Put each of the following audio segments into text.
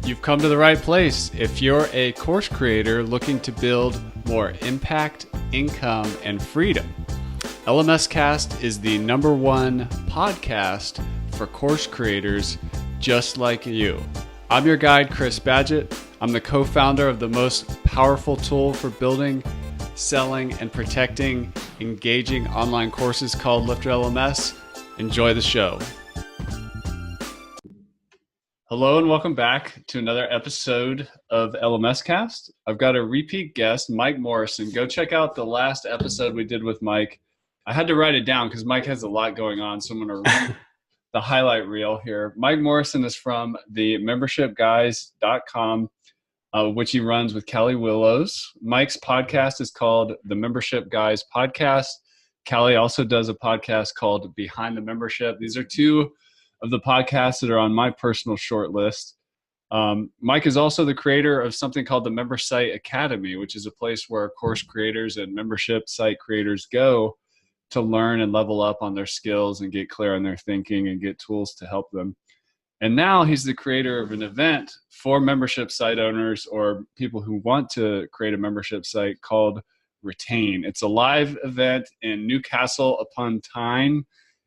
You've come to the right place. If you're a course creator looking to build more impact, income, and freedom, LMScast is the #1 podcast for course creators just like you. I'm your guide, Chris Badgett. I'm the co-founder of the most powerful tool for building, selling, and protecting engaging online courses called LifterLMS. Enjoy the show. Hello and welcome back to another episode of LMScast. I've got a repeat guest, Mike Morrison. Go check out the last episode we did with Mike. I had to write it down because Mike has a lot going on, so I'm going to read the highlight reel here. Mike Morrison is from the membershipguys.com, which he runs with Callie Willows. Mike's podcast is called the Membership Guys Podcast. Callie also does a podcast called Behind the Membership. These are two of the podcasts that are on my personal short list. Mike is also the creator of something called the Member Site Academy, which is a place where course creators and membership site creators go to learn and level up on their skills and get clear on their thinking and get tools to help them. And now he's the creator of an event for membership site owners or people who want to create a membership site called Retain. It's a live event in Newcastle upon Tyne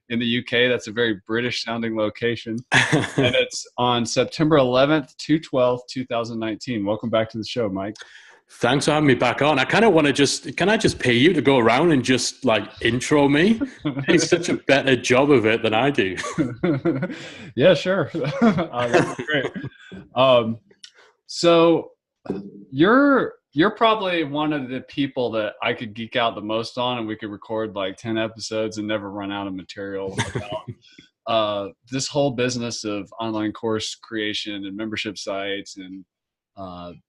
in the UK. That's a very British sounding location. And it's on September 11th to 12th, 2019. Welcome back to the show, Mike. Thanks for having me back on. I kind of want to can I just pay you to go around and just like intro me? It's such a better job of it than I do. Yeah, sure. That'd be great. So you're probably one of the people that I could geek out the most on, and we could record like 10 episodes and never run out of material about this whole business of online course creation and membership sites and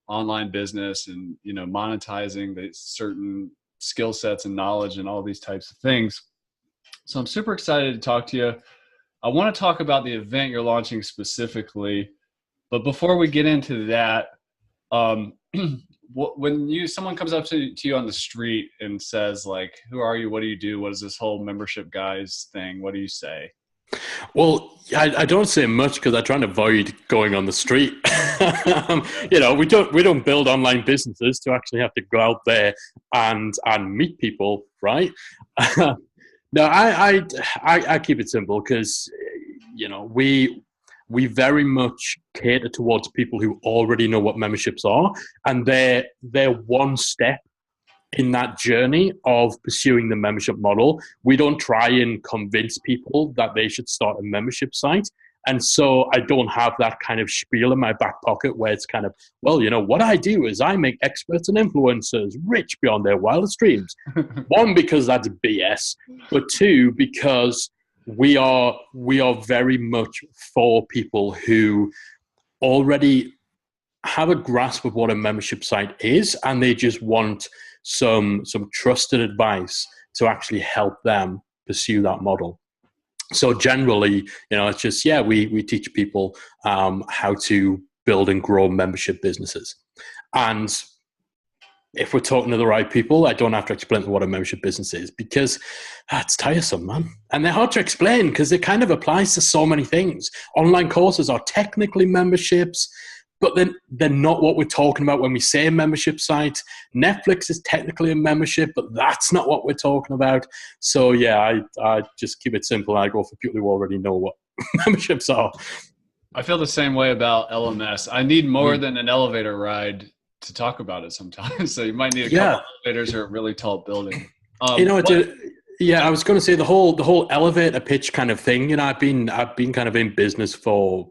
online business and, you know, monetizing the certain skill sets and knowledge and all these types of things. So I'm super excited to talk to you. I want to talk about the event you're launching specifically, but before we get into that, when someone comes up to you on the street and says like, who are you? What do you do? What is this whole membership guys thing? What do you say? Well, I don't say much because I try and avoid going on the street. You know, we don't build online businesses to actually have to go out there and meet people, right? No, I keep it simple because, you know, we very much cater towards people who already know what memberships are, and they're one step in that journey of pursuing the membership model. We don't try and convince people that they should start a membership site. And so I don't have that kind of spiel in my back pocket where it's kind of, well, you know, what I do is I make experts and influencers rich beyond their wildest dreams. One, because that's BS, but two, because we are very much for people who already have a grasp of what a membership site is, and they just want some trusted advice to actually help them pursue that model. So generally, you know, it's just, yeah, we teach people how to build and grow membership businesses. And if we're talking to the right people, I don't have to explain what a membership business is because it's tiresome, man. And they're hard to explain because it kind of applies to so many things. Online courses are technically memberships, but then they're not what we're talking about when we say a membership site. Netflix is technically a membership, but that's not what we're talking about. So yeah, I just keep it simple. I go for people who already know what memberships are. I feel the same way about LMS. I need more than an elevator ride to talk about it sometimes. So you might need a couple elevators or a really tall building. You know, I was going to say the whole elevator pitch kind of thing. You know, I've been kind of in business for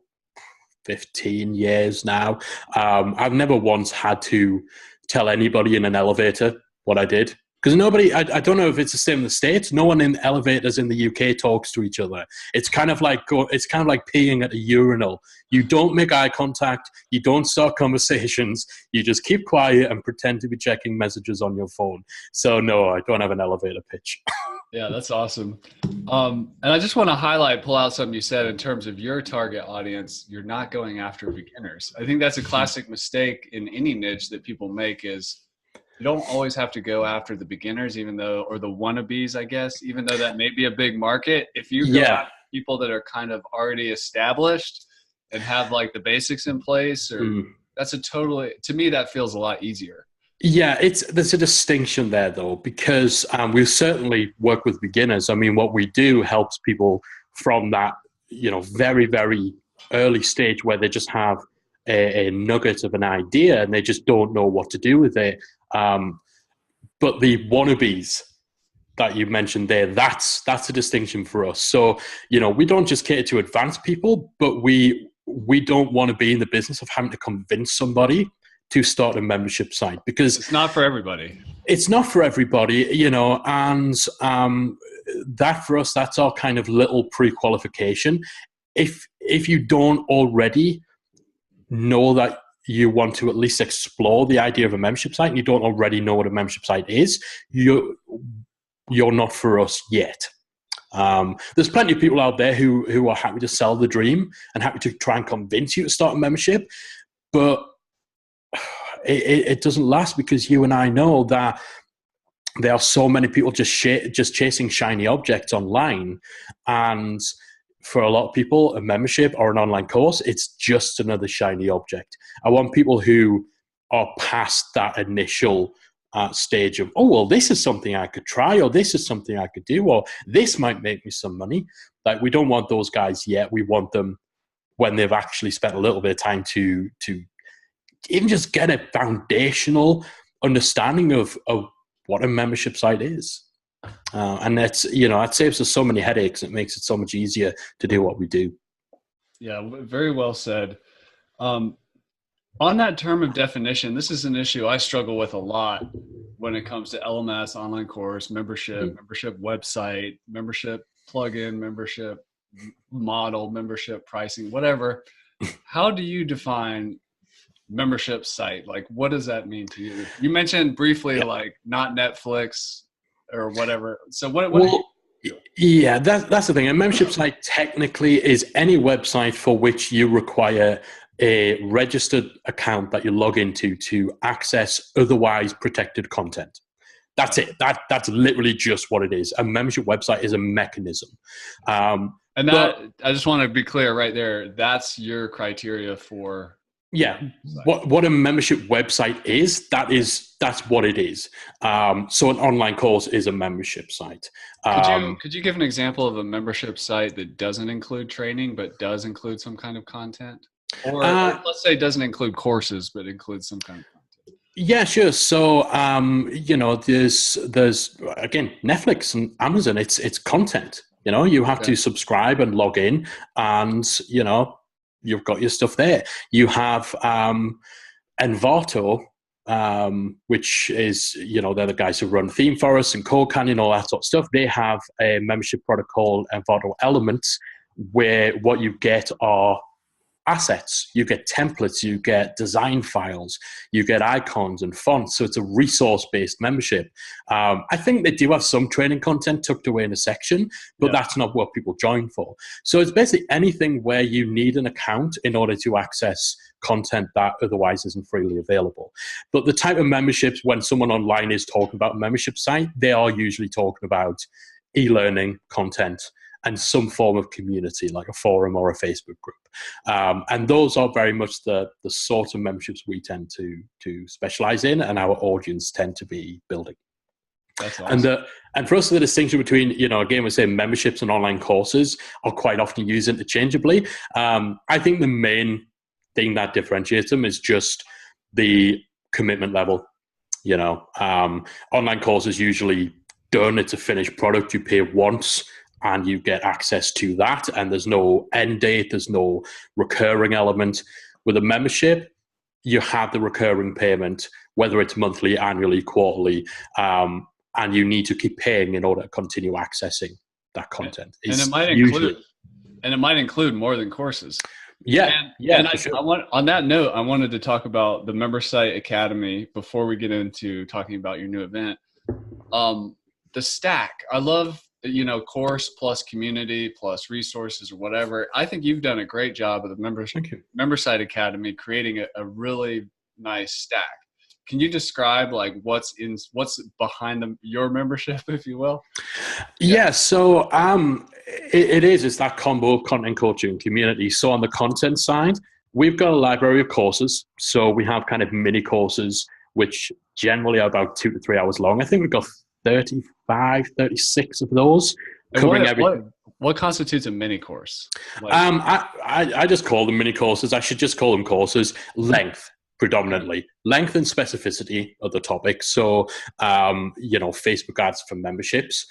15 years now. I've never once had to tell anybody in an elevator what I did. Because nobody, I don't know if it's the same in the States. No one in elevators in the UK talks to each other. It's kind of like peeing at a urinal. You don't make eye contact. You don't start conversations. You just keep quiet and pretend to be checking messages on your phone. So no, I don't have an elevator pitch. Yeah, that's awesome. And I just want to pull out something you said in terms of your target audience. You're not going after beginners. I think that's a classic mistake in any niche that people make is you don't always have to go after the beginners, or the wannabes, I guess, even though that may be a big market. If you go after people that are kind of already established and have like the basics in place, or that's a totally, to me, that feels a lot easier. Yeah, there's a distinction there though, because we certainly work with beginners. I mean, what we do helps people from that, very, very early stage where they just have a nugget of an idea and they just don't know what to do with it. But the wannabes that you mentioned there, that's a distinction for us. So, we don't just cater to advanced people, but we don't want to be in the business of having to convince somebody to start a membership site, because it's not for everybody. It's not for everybody, and that for us, that's our kind of little pre-qualification. If you don't already know that you want to at least explore the idea of a membership site and you don't already know what a membership site is, you're not for us yet. There's plenty of people out there who are happy to sell the dream and happy to try and convince you to start a membership, but it doesn't last, because you and I know that there are so many people just chasing shiny objects online, and for a lot of people, a membership or an online course, it's just another shiny object. I want people who are past that initial stage of, oh, well, this is something I could try, or this is something I could do, or this might make me some money. Like, we don't want those guys yet. We want them when they've actually spent a little bit of time to even just get a foundational understanding of what a membership site is. And that's, that saves us so many headaches. It makes it so much easier to do what we do. Yeah, very well said. On that term of definition, this is an issue I struggle with a lot when it comes to LMS, online course, membership, membership website, membership plugin, membership model, membership pricing, whatever. How do you define membership site? Like, what does that mean to you? You mentioned briefly, like, not Netflix or whatever. So yeah, that's the thing. A membership site technically is any website for which you require a registered account that you log into to access otherwise protected content. That's it. That's literally just what it is. A membership website is a mechanism. And that, I just want to be clear right there, that's your criteria for... Yeah, what a membership website is, that's what it is. So an online course is a membership site. Could you give an example of a membership site that doesn't include training but does include some kind of content? Or let's say it doesn't include courses but includes some kind of content. Yeah, sure. So there's again, Netflix and Amazon. It's content. You have to subscribe and log in, and you've got your stuff there. You have Envato, which is, they're the guys who run Theme Forest and Code Canyon, all that sort of stuff. They have a membership product called Envato Elements, where what you get are assets. You get templates, you get design files, you get icons and fonts. So it's a resource-based membership. I think they do have some training content tucked away in a section, but that's not what people join for. So it's basically anything where you need an account in order to access content that otherwise isn't freely available. But the type of memberships, when someone online is talking about a membership site, they are usually talking about e-learning content and some form of community, like a forum or a Facebook group. And those are very much the sort of memberships we tend to specialize in, and our audience tend to be building. That's awesome. And for us, the distinction between, again, we say memberships and online courses are quite often used interchangeably. I think the main thing that differentiates them is just the commitment level. Online courses usually done, it's a finished product, you pay once, and you get access to that, and there's no end date, there's no recurring element. With a membership, you have the recurring payment, whether it's monthly, annually, quarterly, and you need to keep paying in order to continue accessing that content. And it might include more than courses. On that note, I wanted to talk about the Member Site Academy before we get into talking about your new event. The stack, I love, course plus community plus resources or whatever. I think you've done a great job of the Member Site Academy creating a really nice stack. can you describe like what's behind your membership, if you will? Yeah, so it's that combo of content, coaching, and community. So on the content side, we've got a library of courses. So we have kind of mini courses, which generally are about 2 to 3 hours long. I think we've got 35, 36 of those, covering everything. What constitutes a mini course? Like, I just call them mini courses. I should just call them courses. Length, predominantly. Length and specificity of the topic. So, Facebook ads for memberships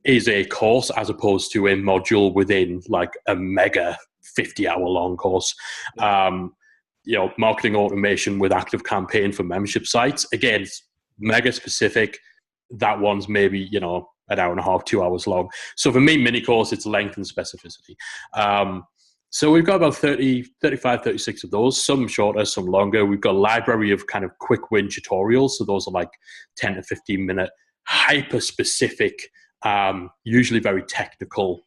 is a course as opposed to a module within like a mega 50-hour long course. Marketing automation with active campaign for membership sites. Again, it's mega specific. That one's maybe, an hour and a half, 2 hours long. So for me, mini course, it's length and specificity. So we've got about 30, 35, 36 of those, some shorter, some longer. We've got a library of kind of quick win tutorials. So those are like 10 to 15 minute, hyper specific, usually very technical,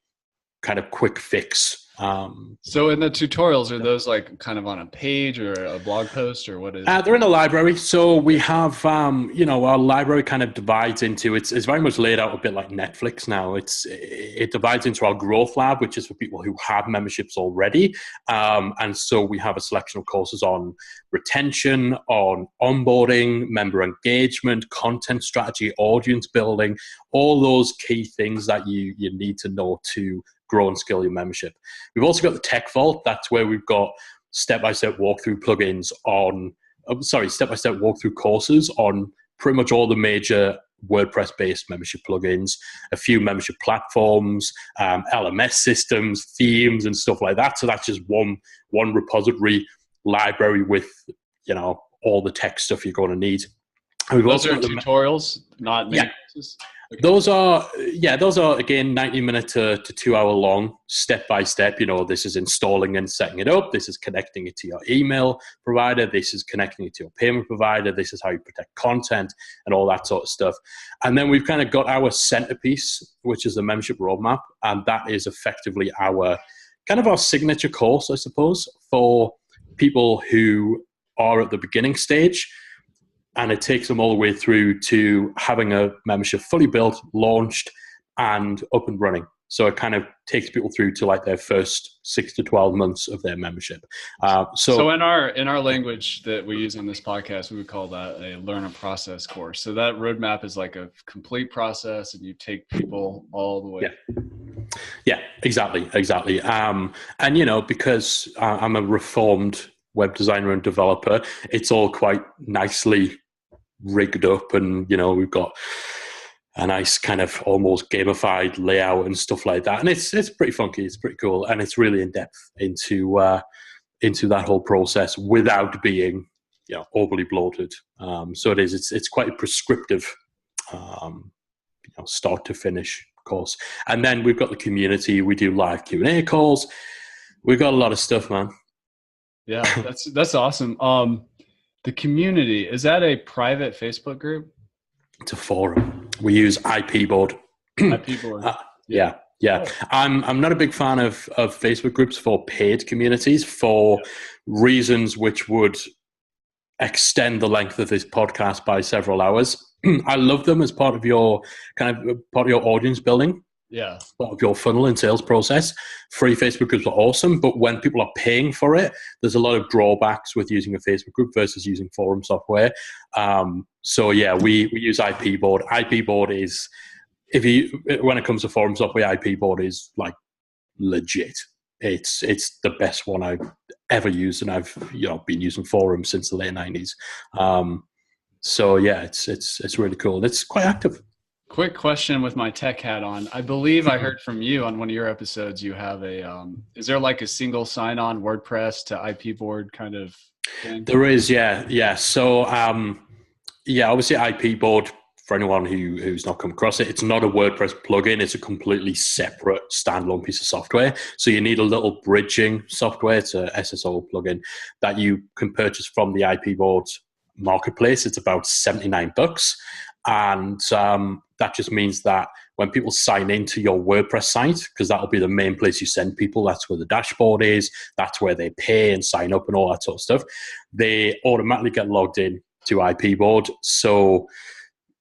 kind of quick fix. So in the tutorials, are those like kind of on a page or a blog post, or what is it? They're in a library. So we have, our library kind of divides into, it's very much laid out a bit like Netflix now. It divides into our growth lab, which is for people who have memberships already. And so we have a selection of courses on retention, on onboarding, member engagement, content strategy, audience building, all those key things that you need to know to grow and scale your membership. We've also got the Tech Vault. That's where we've got step-by-step walkthrough plugins step-by-step walkthrough courses on pretty much all the major WordPress-based membership plugins, a few membership platforms, LMS systems, themes, and stuff like that. So that's just one repository library with, all the tech stuff you're going to need. Those are tutorials, not mini courses? Okay. Those are again 90-minute to 2 hour long, step by step. This is installing and setting it up. This is connecting it to your email provider. This is connecting it to your payment provider. This is how you protect content and all that sort of stuff. And then we've kind of got our centerpiece, which is the membership roadmap, and that is effectively our signature course, I suppose, for people who are at the beginning stage. And it takes them all the way through to having a membership fully built, launched, and up and running. So it kind of takes people through to like their first 6 to 12 months of their membership. So in our language that we use on this podcast, we would call that a learn and process course. So that roadmap is like a complete process, and you take people all the way. Yeah, exactly. And because I'm a reformed web designer and developer, it's all quite nicely rigged up, and we've got a nice kind of almost gamified layout and stuff like that, and it's pretty funky, it's pretty cool, and it's really in depth into that whole process without being overly bloated. So it's quite a prescriptive start to finish course. And then we've got the community. We do live Q&A calls. We've got a lot of stuff, man. Yeah, that's awesome. The community, is that a private Facebook group? It's a forum. We use IPBoard. IPBoard. Yeah. Oh. I'm not a big fan of Facebook groups for paid communities for reasons which would extend the length of this podcast by several hours. I love them as part of your audience building. Yeah. Part of your funnel and sales process. Free Facebook groups are awesome, but when people are paying for it, there's a lot of drawbacks with using a Facebook group versus using forum software. We use IPBoard. IPBoard is, when it comes to forum software, IPBoard is like legit. It's the best one I've ever used, and I've been using forums since the late 90s. It's really cool. It's quite active. Quick question with my tech hat on. I believe I heard from you on one of your episodes, you have is there like a single sign-on WordPress to IPBoard kind of thing? There is, yeah. So, obviously IPBoard, for anyone who's not come across it, it's not a WordPress plugin. It's a completely separate standalone piece of software. So you need a little bridging software. It's a SSO plugin that you can purchase from the IPBoard marketplace. It's about $79. And that just means that when people sign into your WordPress site, because that'll be the main place you send people, that's where the dashboard is, that's where they pay and sign up and all that sort of stuff, they automatically get logged in to IPBoard. So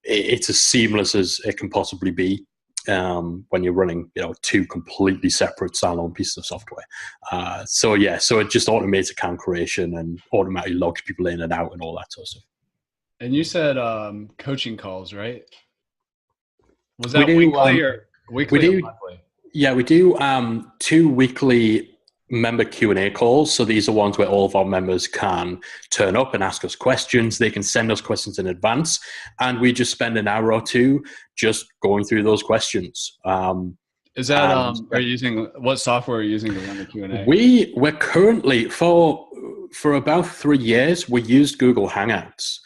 it's as seamless as it can possibly be when you're running, two completely separate standalone pieces of software. So it just automates account creation and automatically logs people in and out and all that sort of stuff. And you said coaching calls, right? Was that weekly or monthly? Yeah, we do 2 weekly member Q&A calls. So these are ones where all of our members can turn up and ask us questions. They can send us questions in advance, and we just spend an hour or two just going through those questions. Is that are you using, what software are you using to run the Q&A? We're currently for about 3 years we used Google Hangouts.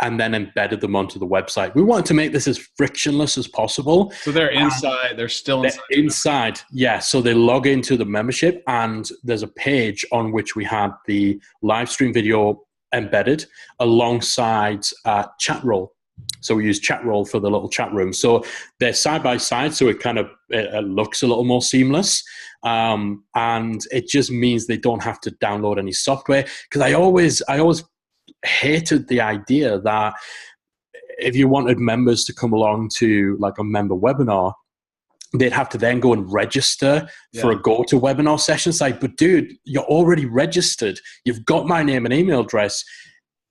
And then embedded them onto the website. We wanted to make this as frictionless as possible. So they're inside, they're still inside. They're inside, yeah. So they log into the membership, and there's a page on which we had the live stream video embedded alongside chat roll. So we use chat roll for the little chat room. So they're side by side, so it kind of it looks a little more seamless. And it just means they don't have to download any software. Because I always hated the idea that if you wanted members to come along to like a member webinar, they'd have to then go and register for a GoToWebinar session. It's like, but dude, you're already registered. You've got my name and email address.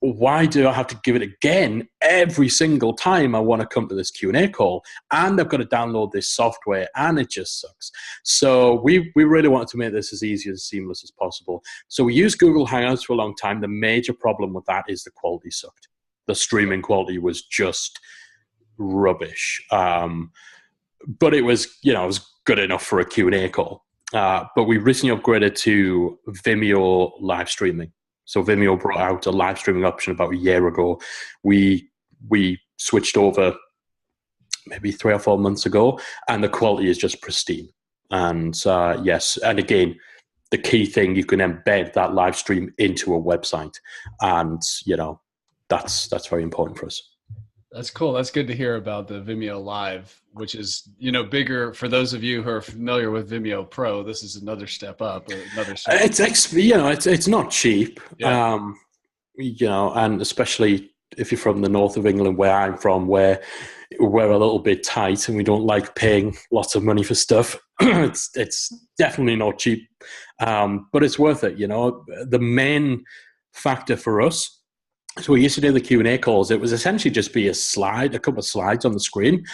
Why do I have to give it again every single time I want to come to this Q&A call? And I've got to download this software, and it just sucks. So we really wanted to make this as easy and seamless as possible. So we used Google Hangouts for a long time. The major problem with that is the quality sucked. The streaming quality was just rubbish. But it was, it was good enough for a Q&A call. But we recently upgraded to Vimeo live streaming. So Vimeo brought out a live streaming option about a year ago. We switched over maybe 3 or 4 months ago, and the quality is just pristine. And yes, and again, the key thing, you can embed that live stream into a website, and that's very important for us. That's cool. That's good to hear about the Vimeo Live, which is, bigger. For those of you who are familiar with Vimeo Pro, this is another step up. It's not cheap, and especially if you're from the north of England, where I'm from, where we're a little bit tight and we don't like paying lots of money for stuff. It's definitely not cheap, but it's worth it. The main factor for us. So we used to do the Q&A calls. It was essentially just be a couple of slides on the screen.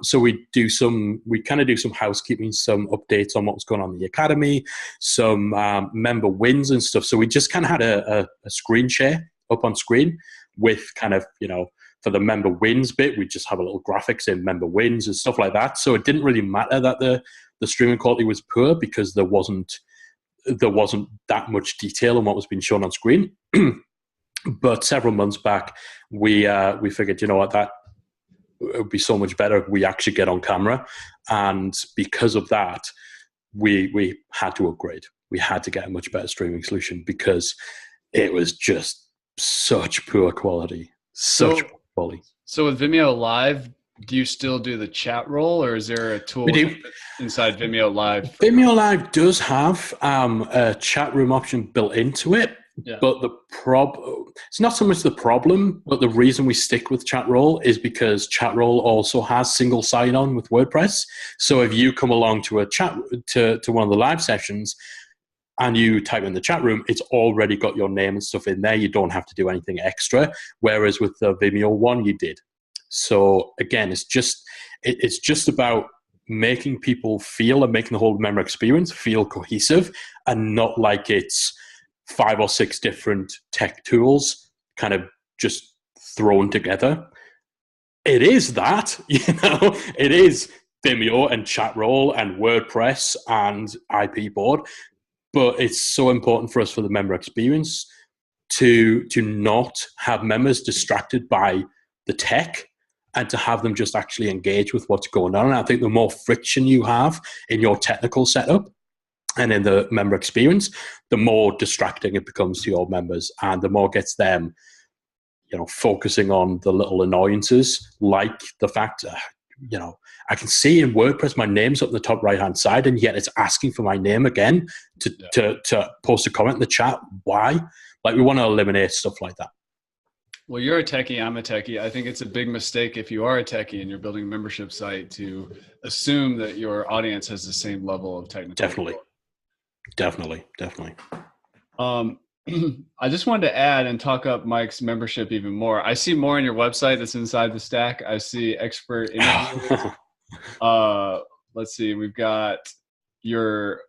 So we kind of do some housekeeping, some updates on what's going on in the academy, some member wins and stuff. So we just kind of had a screen share up on screen with kind of, for the member wins bit, we just have a little graphics in member wins and stuff like that. So it didn't really matter that the streaming quality was poor, because there wasn't that much detail on what was being shown on screen. But several months back, we figured, that it would be so much better if we actually get on camera. And because of that, we had to upgrade. We had to get a much better streaming solution, because it was just such poor quality. Poor quality. So with Vimeo Live, do you still do the chat roll, or is there a tool inside Vimeo Live? Vimeo Live does have a chat room option built into it. Yeah. But it's not so much the problem, but the reason we stick with chat roll is because chat roll also has single sign-on with WordPress. So if you come along to a chat to one of the live sessions and you type in the chat room, it's already got your name and stuff in there. You don't have to do anything extra. Whereas with the Vimeo one, you did. So again, it's just about making people feel, and making the whole member experience feel cohesive, and not like it's 5 or 6 different tech tools kind of just thrown together. It is that, it is Vimeo and Chatroll and WordPress and IPBoard, but it's so important for us for the member experience to not have members distracted by the tech, and to have them just actually engage with what's going on. And I think the more friction you have in your technical setup and in the member experience, the more distracting it becomes to your members, and the more gets them, focusing on the little annoyances, like the fact, I can see in WordPress my name's up in the top right-hand side, and yet it's asking for my name again to post a comment in the chat. Why? Like, we want to eliminate stuff like that. Well, you're a techie, I'm a techie. I think it's a big mistake if you are a techie and you're building a membership site to assume that your audience has the same level of technical Definitely, definitely, definitely. I just wanted to add and talk up Mike's membership even more. I see more on your website that's inside the stack. I see expert interviews. Let's see, we've got your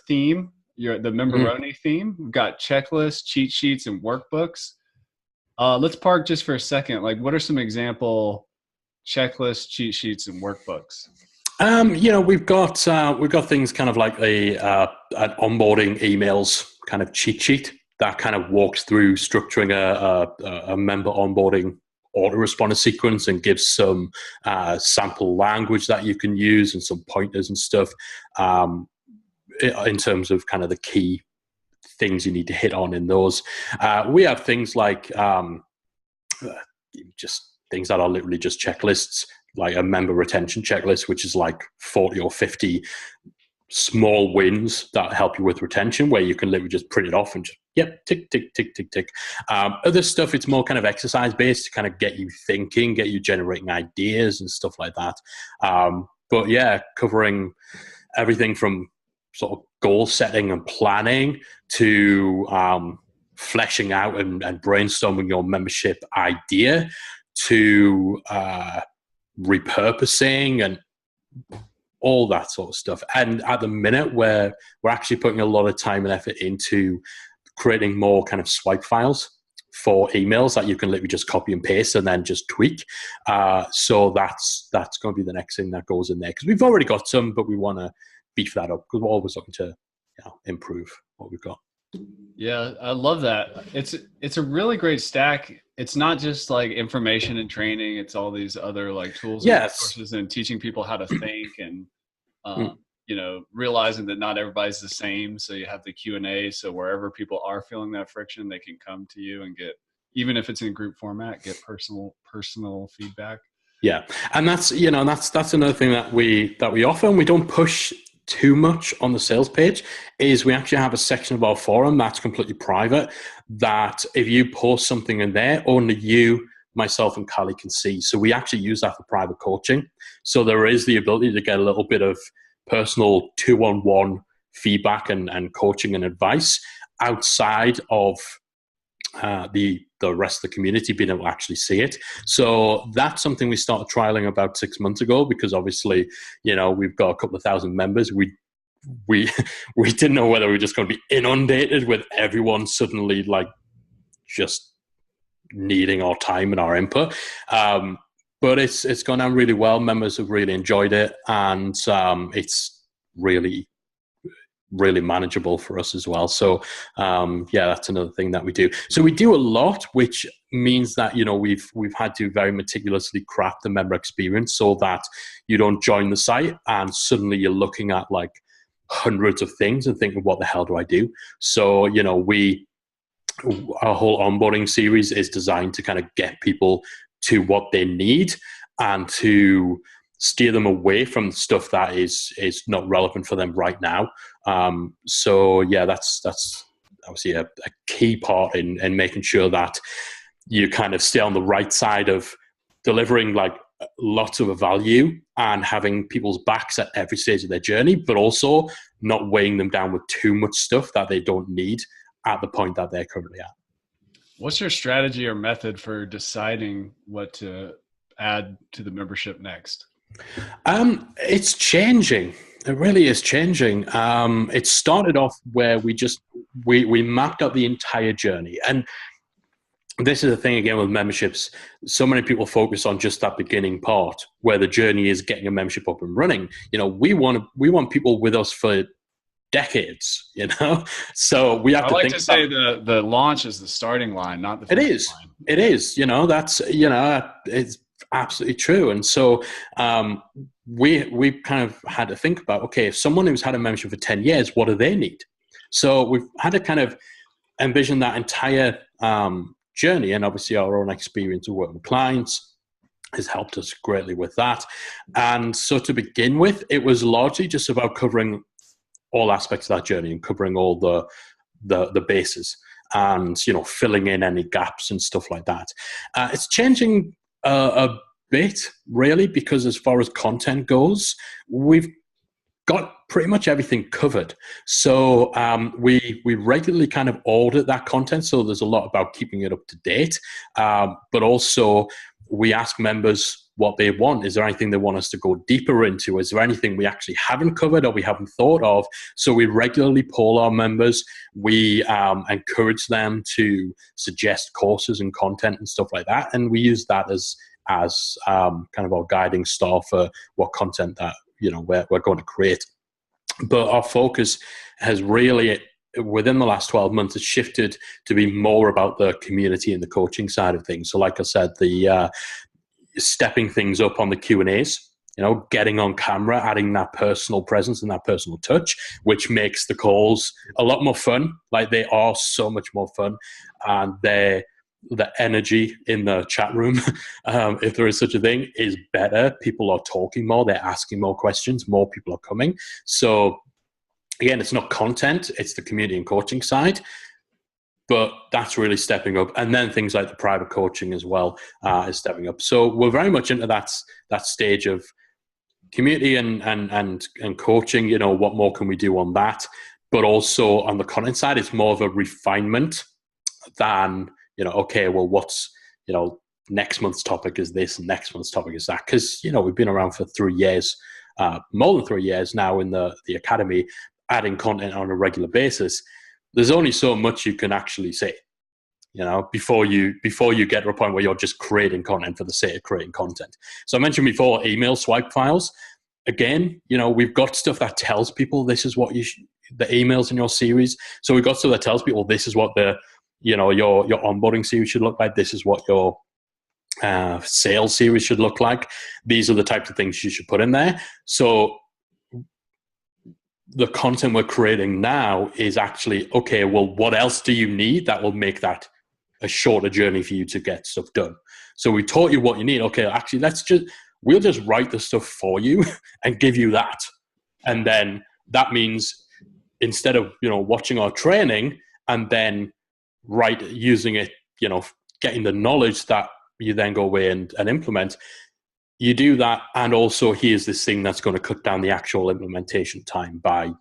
theme, the Memberoni theme. We've got checklists, cheat sheets, and workbooks. Let's park just for a second. Like, what are some example checklists, cheat sheets, and workbooks? We've got things kind of like an onboarding emails kind of cheat sheet that kind of walks through structuring a member onboarding autoresponder sequence and gives some sample language that you can use and some pointers and stuff in terms of kind of the key things you need to hit on in those. We have things like just things that are literally just checklists, like a member retention checklist, which is like 40 or 50 small wins that help you with retention, where you can literally just print it off and just, yep, tick, tick, tick, tick, tick. Other stuff, it's more kind of exercise based to kind of get you thinking, get you generating ideas and stuff like that. But yeah, covering everything from sort of goal setting and planning to fleshing out and brainstorming your membership idea to repurposing and all that sort of stuff. And at the minute, we're actually putting a lot of time and effort into creating more kind of swipe files for emails that you can literally just copy and paste and then just tweak. So that's going to be the next thing that goes in there, because we've already got some, but we want to beef that up because we're always looking to improve what we've got. Yeah, I love that. It's a really great stack. It's not just like information and training. It's all these other like tools and resources and teaching people how to think and, realizing that not everybody's the same. So you have the Q&A. So wherever people are feeling that friction, they can come to you and get, even if it's in group format, get personal feedback. Yeah. And that's another thing that we offer, and we don't push too much on the sales page, is we actually have a section of our forum that's completely private, that if you post something in there, only you, myself, and Callie can see. So we actually use that for private coaching. So there is the ability to get a little bit of personal 2-on-1 feedback and coaching and advice outside of the rest of the community being able to actually see it. So that's something we started trialing about 6 months ago, because obviously, we've got a couple of thousand members. We didn't know whether we were just going to be inundated with everyone suddenly like just needing our time and our input. But it's gone down really well. Members have really enjoyed it, and it's really manageable for us as well. So that's another thing that we do. So we do a lot, which means that we've had to very meticulously craft the member experience so that you don't join the site and suddenly you're looking at like hundreds of things and thinking, what the hell do I do? So our whole onboarding series is designed to kind of get people to what they need and to steer them away from stuff that is not relevant for them right now. That's obviously a key part in making sure that you kind of stay on the right side of delivering like lots of value and having people's backs at every stage of their journey, but also not weighing them down with too much stuff that they don't need at the point that they're currently at. What's your strategy or method for deciding what to add to the membership next? It's changing. It really is changing. It started off where we mapped out the entire journey. And this is the thing again with memberships. So many people focus on just that beginning part where the journey is getting a membership up and running. We want people with us for decades, So we have to think. I like to say the launch is the starting line, not the finish line. It is. That's it's absolutely true. And so we kind of had to think about, okay, if someone who's had a membership for 10 years, what do they need? So we've had to kind of envision that entire journey, and obviously our own experience of working with clients has helped us greatly with that. And so to begin with, it was largely just about covering all aspects of that journey and covering all the bases. and, filling in any gaps and stuff like that. It's changing a bit, really, because as far as content goes, we've got pretty much everything covered. So we regularly kind of audit that content. So there's a lot about keeping it up to date, but also we ask members what they want. Is there anything they want us to go deeper into? Is there anything we actually haven't covered or we haven't thought of? So we regularly poll our members. We encourage them to suggest courses and content and stuff like that. And we use that as kind of our guiding star for what content that we're going to create. But our focus has really, within the last 12 months, has shifted to be more about the community and the coaching side of things. So like I said, the stepping things up on the Q&As, getting on camera, adding that personal presence and that personal touch, which makes the calls a lot more fun. Like, they are so much more fun, and the energy in the chat room, if there is such a thing, is better. People are talking more, they're asking more questions, more people are coming. So again, it's not content, it's the community and coaching side, but that's really stepping up. And then things like the private coaching as well is stepping up. So we're very much into that stage of community and coaching. What more can we do on that? But also on the content side, it's more of a refinement than, okay, well, what's, next month's topic is this and next month's topic is that. Because, we've been around for 3 years, more than 3 years now in the academy, adding content on a regular basis. There's only so much you can actually say, before you get to a point where you're just creating content for the sake of creating content. So I mentioned before, email swipe files. Again, we've got stuff that tells people this is what the emails in your series. So we've got stuff that tells people this is what your onboarding series should look like. This is what your sales series should look like. These are the types of things you should put in there. So the content we're creating now is actually, okay, well, what else do you need that will make that a shorter journey for you to get stuff done? So we taught you what you need. Okay, actually, we'll just write the stuff for you and give you that. And then that means instead of, watching our training and then using it, getting the knowledge that you then go away and implement, you do that, and also here's this thing that's going to cut down the actual implementation time by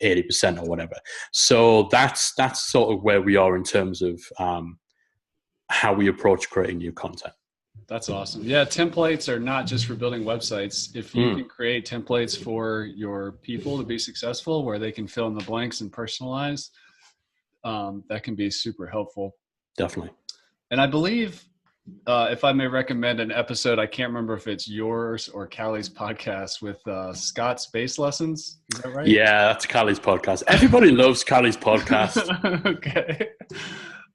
80% or whatever. So that's sort of where we are in terms of how we approach creating new content. That's awesome. Yeah, templates are not just for building websites. If you can create templates for your people to be successful, where they can fill in the blanks and personalize, that can be super helpful. Definitely. And I believe, if I may recommend an episode, I can't remember if it's yours or Callie's podcast with Scott's bass lessons. Is that right? Yeah, that's Callie's podcast. Everybody loves Callie's podcast. Okay.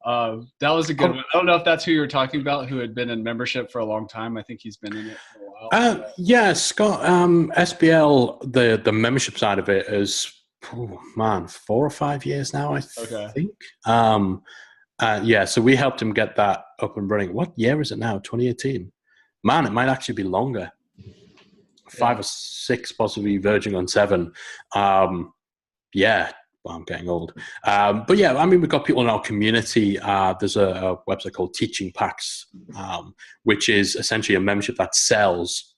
That was a good one. I don't know if that's who you were talking about, who had been in membership for a long time. I think he's been in it for a while. Yeah, Scott, SBL, the membership side of it is, 4 or 5 years now, I think. So we helped him get that up and running. What year is it now? 2018. Man, it might actually be longer. 5 or 6, possibly verging on 7. Well, I'm getting old. But yeah, I mean, we've got people in our community. There's a website called Teaching Packs, which is essentially a membership that sells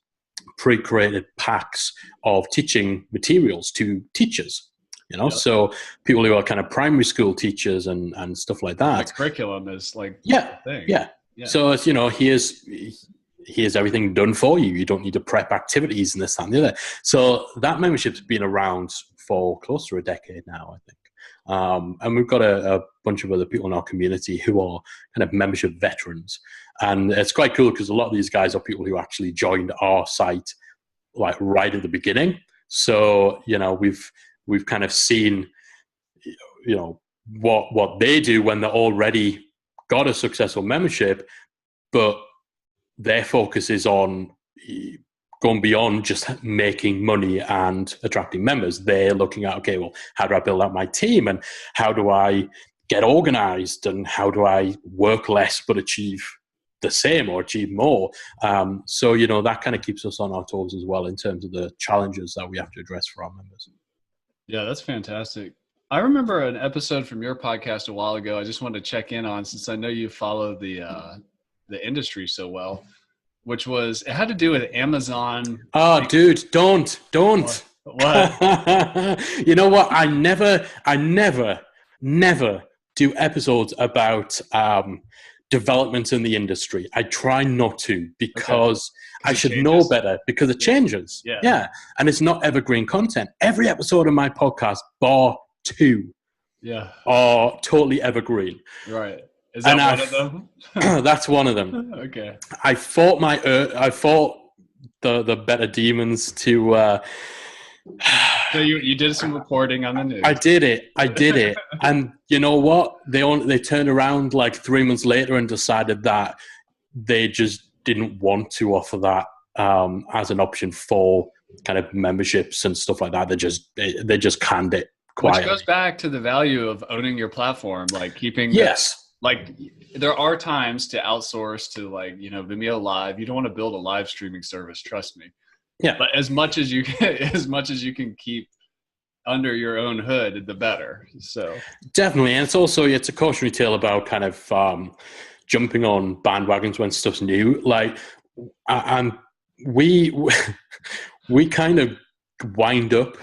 pre-created packs of teaching materials to teachers. So people who are kind of primary school teachers and stuff like that. Like curriculum is like the thing. Yeah. So it's, here's everything done for you. You don't need to prep activities and this, that, and the other. So that membership's been around for close to a decade now, I think. And we've got a bunch of other people in our community who are kind of membership veterans. And it's quite cool because a lot of these guys are people who actually joined our site like right at the beginning. So, we've kind of seen, what they do when they're already got a successful membership, but their focus is on going beyond just making money and attracting members. They're looking at, okay, well, how do I build out my team, and how do I get organized, and how do I work less but achieve the same or achieve more? So, that kind of keeps us on our toes as well in terms of the challenges that we have to address for our members. Yeah, that's fantastic. I remember an episode from your podcast a while ago. I just wanted to check in on, since I know you follow the industry so well, which was, it had to do with Amazon. Oh, dude, don't. What? You know what? I never do episodes about developments in the industry. I try not to, because I should know better, because it changes. Yeah. And it's not evergreen content. Every episode of my podcast, bar 2, are totally evergreen. Right. Is that one of them? That's one of them. Okay. I fought the better demons to. So you did some reporting on the news. I did it, and you know what? They turned around like 3 months later and decided that they just didn't want to offer that as an option for kind of memberships and stuff like that. They just canned it quietly. Which goes back to the value of owning your platform, like keeping. Yes. Like there are times to outsource to, like, Vimeo Live. You don't want to build a live streaming service, trust me. Yeah. But as much as you can keep under your own hood, the better. So definitely, and it's a cautionary tale about kind of jumping on bandwagons when stuff's new. Like, we kind of wind up.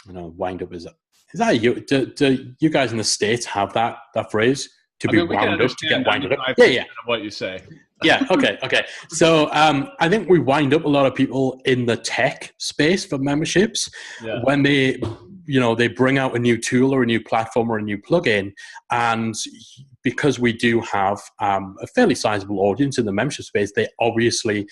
Wind up is that you? Do you guys in the States have that phrase? To be wound up, to get winded up. Yeah. What you say. Yeah. Okay. So I think we wind up a lot of people in the tech space for memberships when they bring out a new tool or a new platform or a new plugin, and because we do have a fairly sizable audience in the membership space, they obviously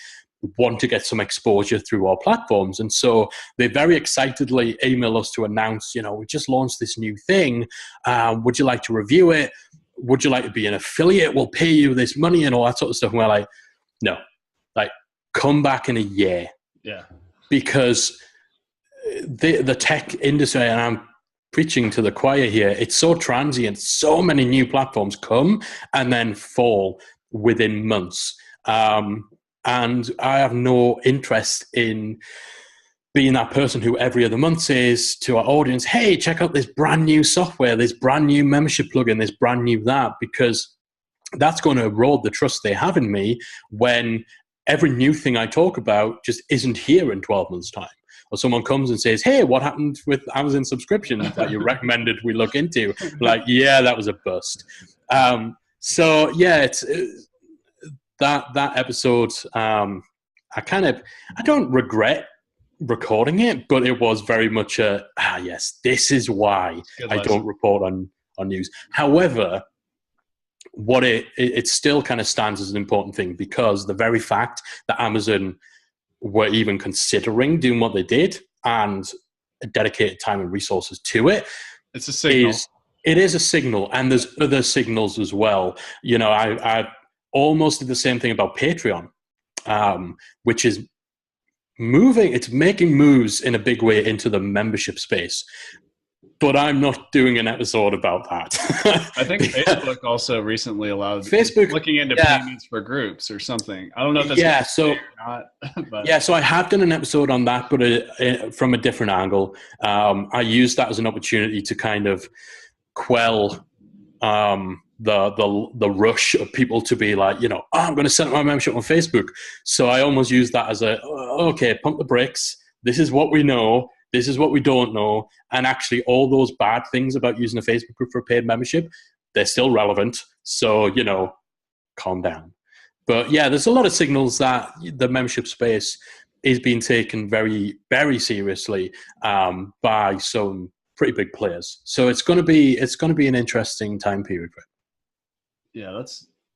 want to get some exposure through our platforms, and so they very excitedly email us to announce, we just launched this new thing. Would you like to review it? Would you like to be an affiliate? We'll pay you this money and all that sort of stuff. And we're like, no, like, come back in a year. Yeah. Because the tech industry, and I'm preaching to the choir here, it's so transient. So many new platforms come and then fall within months. And I have no interest in being that person who every other month says to our audience, hey, check out this brand new software, this brand new membership plugin, this brand new that, because that's going to erode the trust they have in me when every new thing I talk about just isn't here in 12 months' time. Or someone comes and says, hey, what happened with Amazon subscription that you recommended we look into? Like, yeah, that was a bust. So yeah, it's that episode, I don't regret recording it, but it was very much yes, this is why I don't report on news. However, what it still kind of stands as an important thing, because the very fact that Amazon were even considering doing what they did and dedicated time and resources to it, it's a signal. It is a signal, and there's other signals as well. I almost did the same thing about Patreon, which is making moves in a big way into the membership space, but I'm not doing an episode about that. I think Facebook also recently allowed looking into payments for groups or something. I don't know if that's or not. But. So I have done an episode on that, but from a different angle. I used that as an opportunity to kind of quell the rush of people to be like, I'm going to set up my membership on Facebook. So I almost use that as pump the brakes. This is what we know. This is what we don't know. And actually all those bad things about using a Facebook group for a paid membership, they're still relevant. So, calm down. But yeah, there's a lot of signals that the membership space is being taken very, very seriously by some pretty big players. So it's going to be an interesting time period for it. Yeah,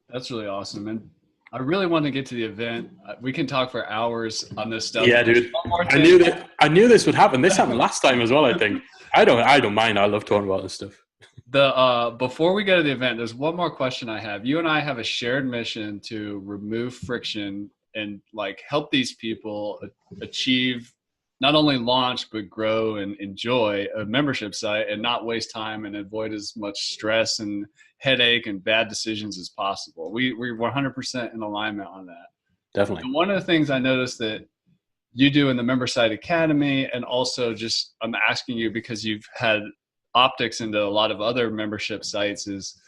that's really awesome. And I really want to get to the event. We can talk for hours on this stuff. Yeah, dude. I knew this would happen. This happened last time as well, I think. I don't mind. I love talking about this stuff. Before we go to the event, there's one more question I have. You and I have a shared mission to remove friction and help these people achieve not only launch, but grow and enjoy a membership site and not waste time and avoid as much stress and headache and bad decisions as possible. We're 100% in alignment on that. Definitely. And one of the things I noticed that you do in the Member Site Academy, and also just I'm asking you because you've had optics into a lot of other membership sites is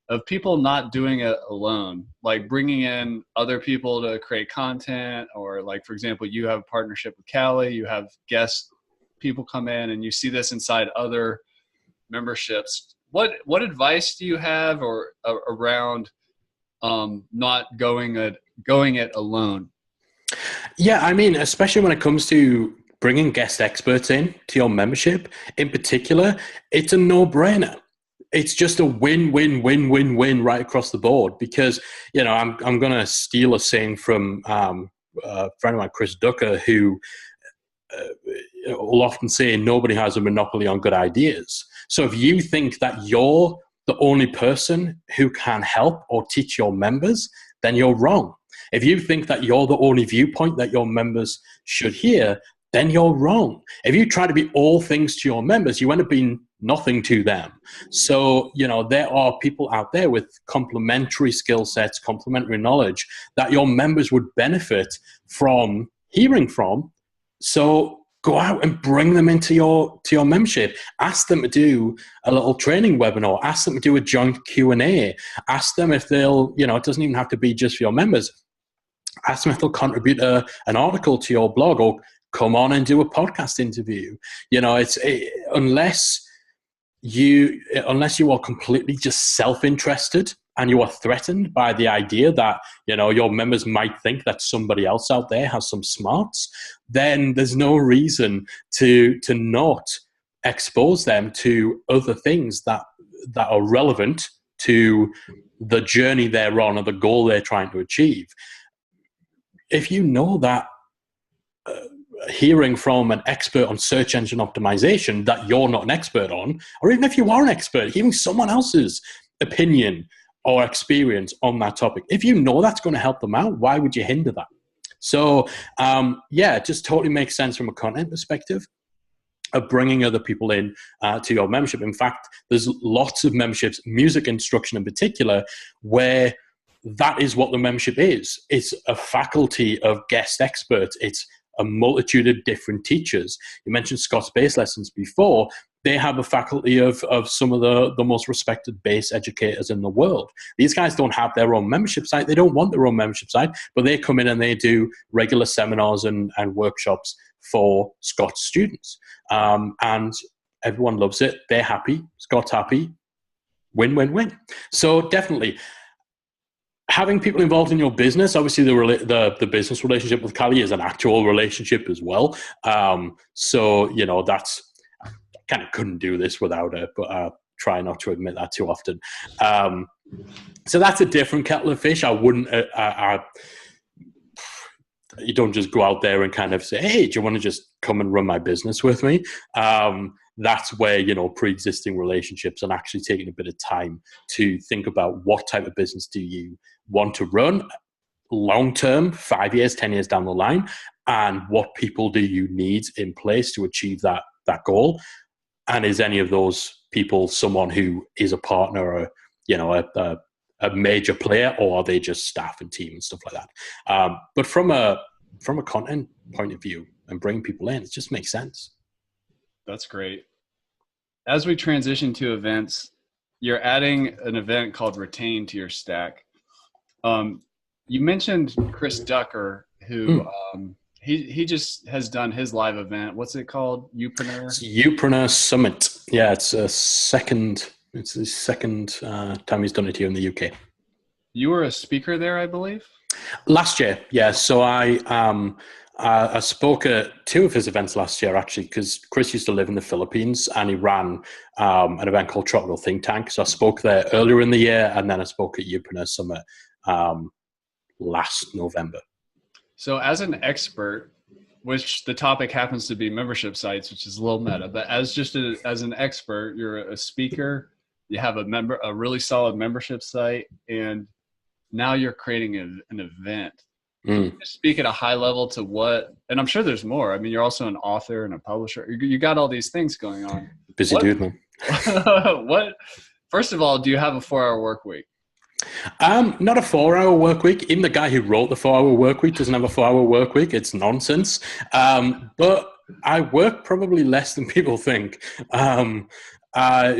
of people not doing it alone, like bringing in other people to create content, or like, for example, you have a partnership with Callie, you have guest people come in, and you see this inside other memberships. What advice do you have or around not going it alone? Yeah, I mean, especially when it comes to bringing guest experts in to your membership, in particular, it's a no-brainer. It's just a win-win-win-win-win right across the board, because, you know, I'm going to steal a saying from a friend of mine, Chris Ducker, who will often say nobody has a monopoly on good ideas. So if you think that you're the only person who can help or teach your members, then you're wrong. If you think that you're the only viewpoint that your members should hear, then you're wrong. If you try to be all things to your members, you end up being nothing to them. So, you know, there are people out there with complementary skill sets, complementary knowledge that your members would benefit from hearing from. So go out and bring them into your membership. Ask them to do a little training webinar. Ask them to do a joint Q&A. Ask them if they'll, you know, it doesn't even have to be just for your members. Ask them if they'll contribute an article to your blog, or come on and do a podcast interview. You know, unless you are completely just self-interested and you are threatened by the idea that, you know, your members might think that somebody else out there has some smarts, then there's no reason to not expose them to other things that are relevant to the journey they're on or the goal they're trying to achieve. If you know that hearing from an expert on search engine optimization that you're not an expert on, or even if you are an expert, hearing someone else's opinion or experience on that topic, if you know that's going to help them out, why would you hinder that? So, yeah, it just totally makes sense from a content perspective of bringing other people in to your membership. In fact, there's lots of memberships, music instruction in particular, where that is what the membership is. It's a faculty of guest experts. It's a multitude of different teachers. You mentioned Scott's bass lessons before. They have a faculty of some of the most respected bass educators in the world. These guys don't have their own membership site. They don't want their own membership site, but they come in and they do regular seminars and workshops for Scott's students. And everyone loves it. They're happy. Scott's happy. Win, win, win. So definitely, having people involved in your business, obviously the business relationship with Callie is an actual relationship as well. So, you know, that's, I kind of couldn't do this without her, but I try not to admit that too often. So that's a different kettle of fish. I wouldn't, you don't just go out there and kind of say, hey, do you want to just come and run my business with me? That's where, you know, pre-existing relationships and actually taking a bit of time to think about what type of business do you want to run long-term, 5 years, 10 years down the line, and what people do you need in place to achieve that goal? And is any of those people someone who is a partner or, you know, a major player, or are they just staff and team and stuff like that? But from a content point of view and bringing people in, it just makes sense. That's great. As we transition to events, you're adding an event called Retain to your stack. You mentioned Chris Ducker, who he just has done his live event. What's it called? Upreneur? It's Upreneur Summit. Yeah, it's the second time he's done it here in the UK. You were a speaker there, I believe? Last year, yeah. So I spoke at two of his events last year, actually, because Chris used to live in the Philippines and he ran an event called Tropical Think Tank. So I spoke there earlier in the year, and then I spoke at Upreneur Summit last November. So as an expert, which the topic happens to be membership sites, which is a little meta, but as an expert, you're a speaker, you have a really solid membership site, and now you're creating an event. Speak at a high level to what, and I'm sure there's more. I mean, you're also an author and a publisher. You got all these things going on. Busy dude, man. First of all, do you have a 4-hour work week? Not a 4-hour work week. Even the guy who wrote the 4-hour work week doesn't have a 4-hour work week. It's nonsense. But I work probably less than people think.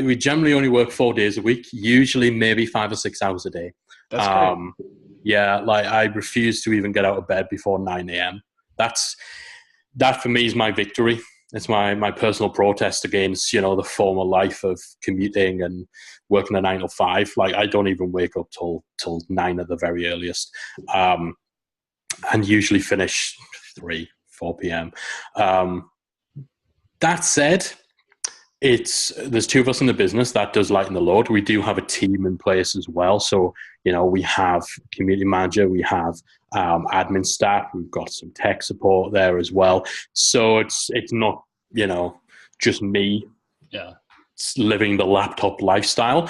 We generally only work 4 days a week, usually maybe 5 or 6 hours a day. That's great. Yeah, like I refuse to even get out of bed before 9 a.m. That for me is my victory. It's my personal protest against, the former life of commuting and working a 9 to 5. Like I don't even wake up till 9 at the very earliest, and usually finish 4 p.m. That said, there's 2 of us in the business. That does lighten the load. We do have a team in place as well. So, we have community manager, we have admin staff, we've got some tech support there as well. So it's not, just me living the laptop lifestyle.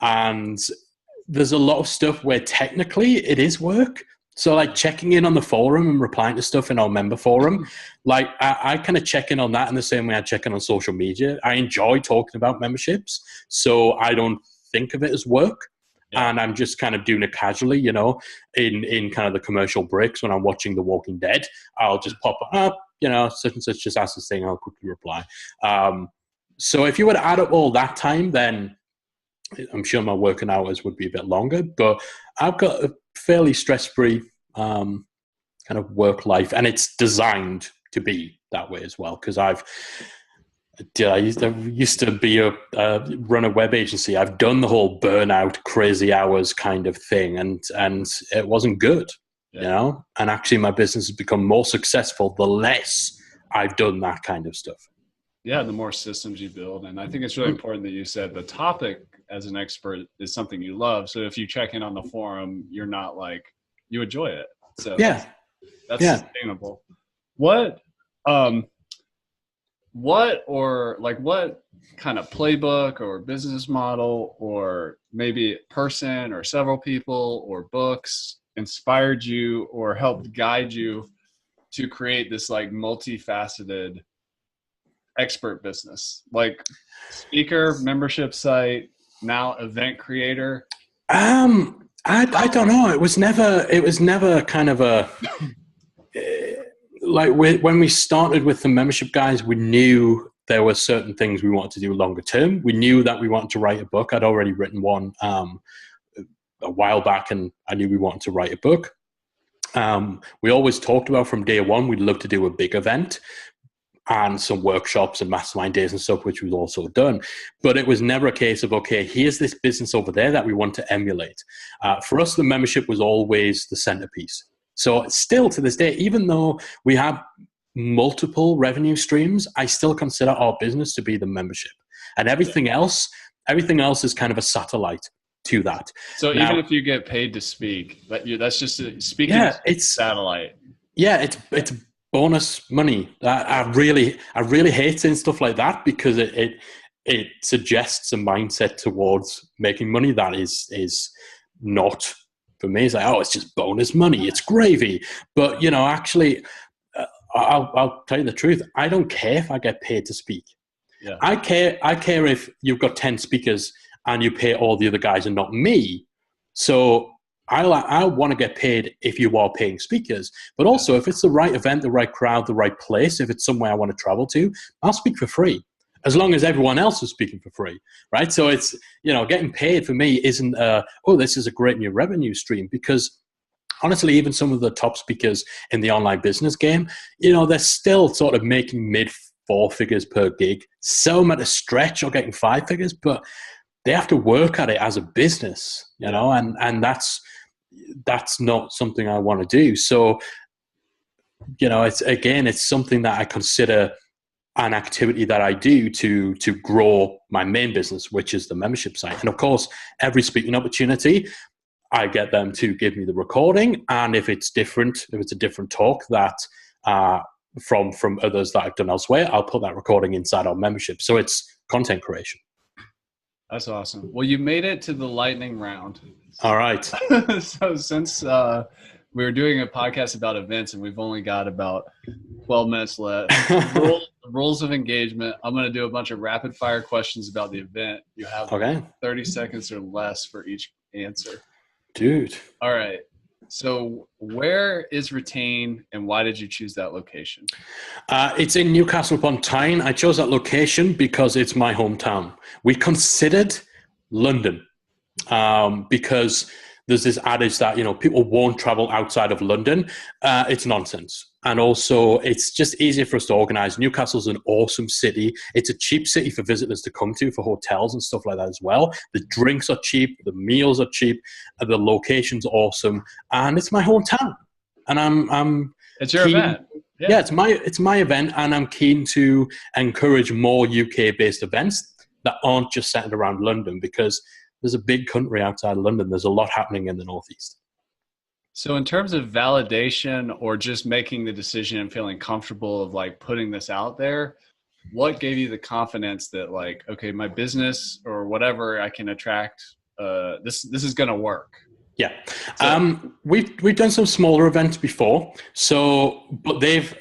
And there's a lot of stuff where technically it is work. So like checking in on the forum and replying to stuff in our member forum, like I kind of check in on that in the same way I check in on social media. I enjoy talking about memberships, so I don't think of it as work. Yeah. And I'm just kind of doing it casually, in kind of the commercial breaks when I'm watching The Walking Dead. I'll just pop up, such and such just asked this thing, I'll quickly reply. So if you were to add up all that time, then I'm sure my working hours would be a bit longer, but I've got a fairly stress-free kind of work life, and it's designed to be that way as well. Because I used to be run a web agency. I've done the whole burnout, crazy hours kind of thing, and it wasn't good, And actually, my business has become more successful the less I've done that kind of stuff. Yeah, the more systems you build, and I think it's really important that you said the topic as an expert is something you love. So if you check in on the forum, you're not like, you enjoy it. So that's sustainable. What kind of playbook or business model or maybe person or several people or books inspired you or helped guide you to create this like multifaceted expert business, like speaker, membership site, now event creator? I don't know. It was never kind of a like when we started with the membership guys, we knew there were certain things we wanted to do longer term. We knew that we wanted to write a book. I'd already written one a while back, and I knew we wanted to write a book. We always talked about from day one, we'd love to do a big event and some workshops and mastermind days and stuff, which we've also done. But it was never a case of, okay, here's this business over there that we want to emulate. For us, the membership was always the centerpiece. So still to this day, even though we have multiple revenue streams, I still consider our business to be the membership. And everything else is kind of a satellite to that. So now, even if you get paid to speak, that's just speaking. Yeah, it's satellite. Yeah, it's bonus money. I really hate saying stuff like that because it suggests a mindset towards making money that is not for me. It's like, oh, it's just bonus money. It's gravy. But actually, I'll tell you the truth. I don't care if I get paid to speak. Yeah. I care if you've got 10 speakers and you pay all the other guys and not me. So I want to get paid if you are paying speakers, but also if it's the right event, the right crowd, the right place, if it's somewhere I want to travel to, I'll speak for free, as long as everyone else is speaking for free, right? So it's, getting paid for me isn't, this is a great new revenue stream, because honestly, even some of the top speakers in the online business game, they're still sort of making mid 4 figures per gig. Some at a stretch are getting 5 figures, but they have to work at it as a business, and that's not something I want to do. So, it's something that I consider an activity that I do to grow my main business, which is the membership site. And of course, every speaking opportunity, I get them to give me the recording. And if it's a different talk that from others that I've done elsewhere, I'll put that recording inside our membership. So it's content creation. That's awesome. Well, you made it to the lightning round. All right. So since we were doing a podcast about events and we've only got about 12 minutes left, rules of engagement, I'm going to do a bunch of rapid fire questions about the event. You have 30 seconds or less for each answer. Dude. All right. So where is Retain and why did you choose that location? It's in Newcastle upon Tyne. I chose that location because it's my hometown. We considered London because there's this adage that, people won't travel outside of London. It's nonsense. And also, it's just easier for us to organize. Newcastle's an awesome city. It's a cheap city for visitors to come to, for hotels and stuff like that as well. The drinks are cheap. The meals are cheap. The location's awesome. And it's my hometown. And I'm It's your keen, event. Yeah, it's my event, and I'm keen to encourage more UK-based events that aren't just centered around London, because there's a big country outside of London. There's a lot happening in the Northeast. So in terms of validation or just making the decision and feeling comfortable of like putting this out there, what gave you the confidence that like, okay, my business or whatever I can attract, this is going to work? Yeah. We've done some smaller events before. But they've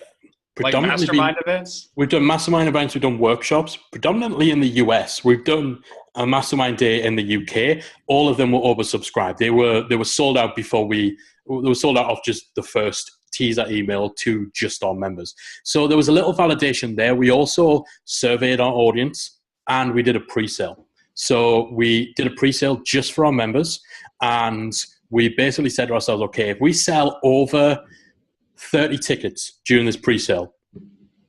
predominantly like mastermind events? We've done mastermind events. We've done workshops, predominantly in the US. We've done a mastermind day in the UK. All of them were oversubscribed. They were sold out before they were sold out of just the first teaser email to just our members. So there was a little validation there. We also surveyed our audience and we did a pre-sale. So we did a pre-sale just for our members, and we basically said to ourselves, okay, if we sell over 30 tickets during this pre-sale,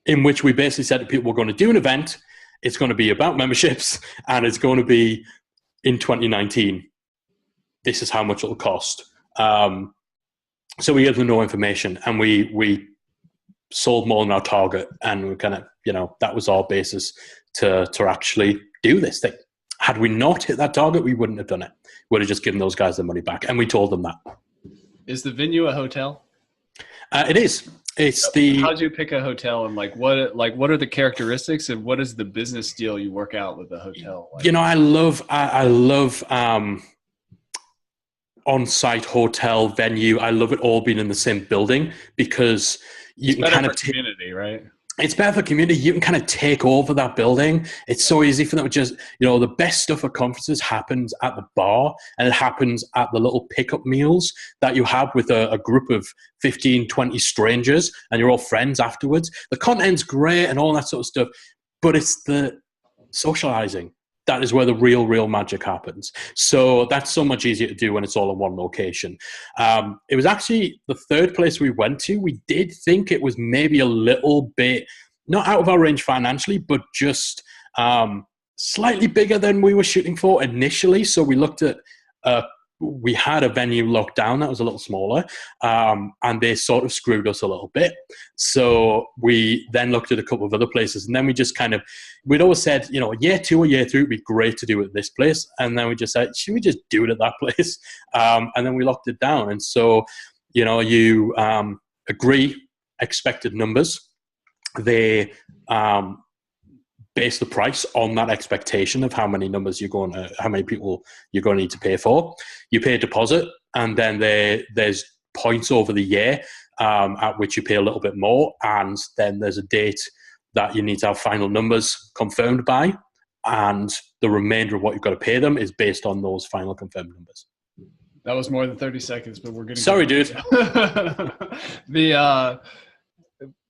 in which we basically said to people, we're going to do an event, it's going to be about memberships, and it's going to be in 2019. This is how much it'll cost. So we gave them no information, and we sold more than our target, and we kind of, that was our basis to actually do this thing. Had we not hit that target, we wouldn't have done it. We'd have just given those guys their money back, and we told them that. Is the venue a hotel? It is. It's How do you pick a hotel, and what are the characteristics, and what is the business deal you work out with the hotel? I love on-site hotel venue. I love it all being in the same building, because you can kind of community, right? It's better for community. You can kind of take over that building. It's so easy for them to just, the best stuff at conferences happens at the bar, and it happens at the little pickup meals that you have with a group of 15, 20 strangers, and you're all friends afterwards. The content's great and all that sort of stuff, but it's the socializing. That is where the real magic happens. So that's so much easier to do when it's all in one location. It was actually the third place we went to. We did think it was maybe a little bit, not out of our range financially, but just slightly bigger than we were shooting for initially. So we looked at, we had a venue locked down that was a little smaller, and they sort of screwed us a little bit. So we then looked at a couple of other places, and then we just we'd always said, year 2 or year 3 would be great to do it at this place. And then we just said, should we just do it at that place? And then we locked it down. And so, you agree expected numbers. They base the price on that expectation of how many how many people you're going to need to pay for. You pay a deposit, and then there's points over the year at which you pay a little bit more, and then there's a date that you need to have final numbers confirmed by, and the remainder of what you've got to pay them is based on those final confirmed numbers. That was more than 30 seconds, but we're getting... Sorry, dude.